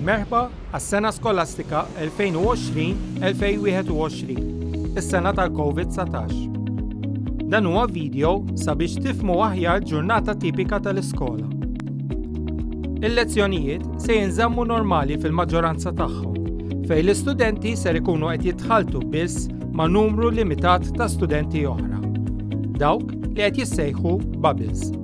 Merħba għas-sena skolastika 2020-2021, is-sena tal-COVID-19. Dan huwa video sabiex tifhmu aħjar ġurnata tipika tal-iskola. Il-lezzjonijiet se jinżammu normali fil-maġġoranza tagħhom, fejn l-istudenti ser ikunu qed jitħalltu biss ma' numru limitat ta' studenti oħra, dawk li qed jissejħu bubbles.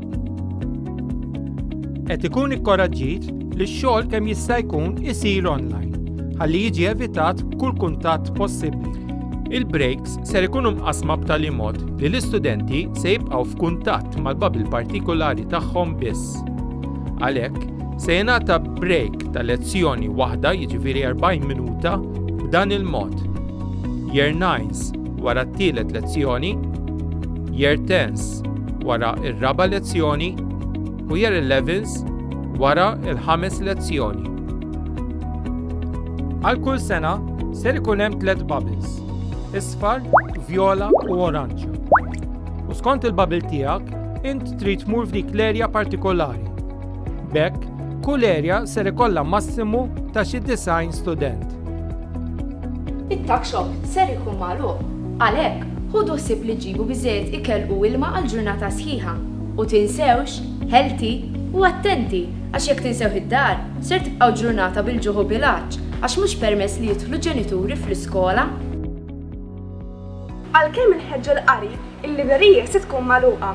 Qed ikun ikkoraġġit li x-xogħol kemm jista' jkun isir online, ħalli jiġi evitat kull kuntatt possibbli. Il-breaks ser ikunu mqasma b'tali mod li l-istudenti se jibqgħu f'kuntatt mal-bubble partikolari tagħhom biss. Għalhekk se jingħata break ta' lezzjoni waħda, jiġifieri 40 minuta, b'dan il-mod. Year 9s wara t-tielet lezzjoni, Year 10s wara ir-raba' lezzjoni u Year 11s wara il-5 lezzjoni. Għal kull sena ser ikun hemm 3 bubbles: isfar, vjola u oranġa. U skont il-bubble tiegħek int trid tmur f'dik l-erja partikolari. B'hekk kull erja ser ikollha massimu ta' xi 90 student. It-tuck shop ser ikun magħluq, għalhekk ħudu ħsieb li ġibu biżżejjed ikel u ilma għal ġurnata sħiħa u tinsewx healthy u attenti għax jekk tinsew id-dar ser tibqgħu ġurnata bil-ġuħ u bil-għaġġ għax mhux permess li jidħlu ġenituri fl-iskola. Għalkemm inħeġġu l-qari, il-librerija se tkun magħluqa,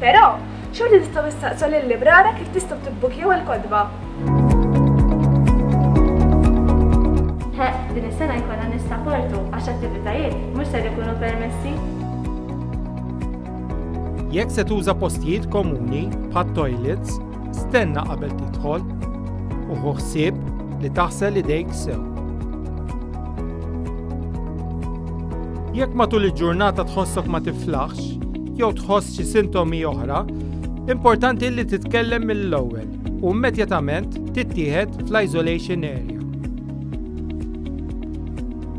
però xorta tistgħu tistaqsu lill-librara kif tistgħu tibbukjaw il-kotba. Din is-sena jkollna nissaportu għax attivitajiet mhux se jkunu permessi. Jekk se tuża postijiet komuni bħat-toilets, stenna qabel tidħol u ħu ħsieb li taħsel idejk sew. Jekk matul il-ġurnata tħossok ma tiflaħx jew tħoss xi sintomi oħra, importanti li titkellem mill-ewwel u immedjatament tittieħed fl-isolation area.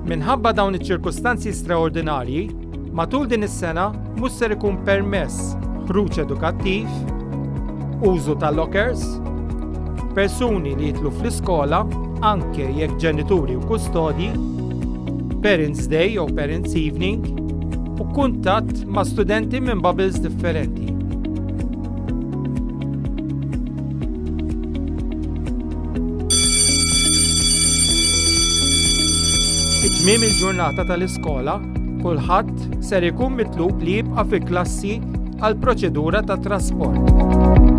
Minħabba dawn iċ-ċirkustanzi straordinarji, matul din is-sena mhux ser ikun permess ħruġ edukattiv, użu ta' lockers, persuni li jitlu fl-iskola anke jekk ġenituri u kustodji, Parents' Day jew Parents' Evening u kuntatt ma' studenti minn bubbles differenti. Tmiem il-ġurnata tal-iskola, kulħadd ser ikun mitlub li jibqa' fi klassi għal proċedura ta' trasport.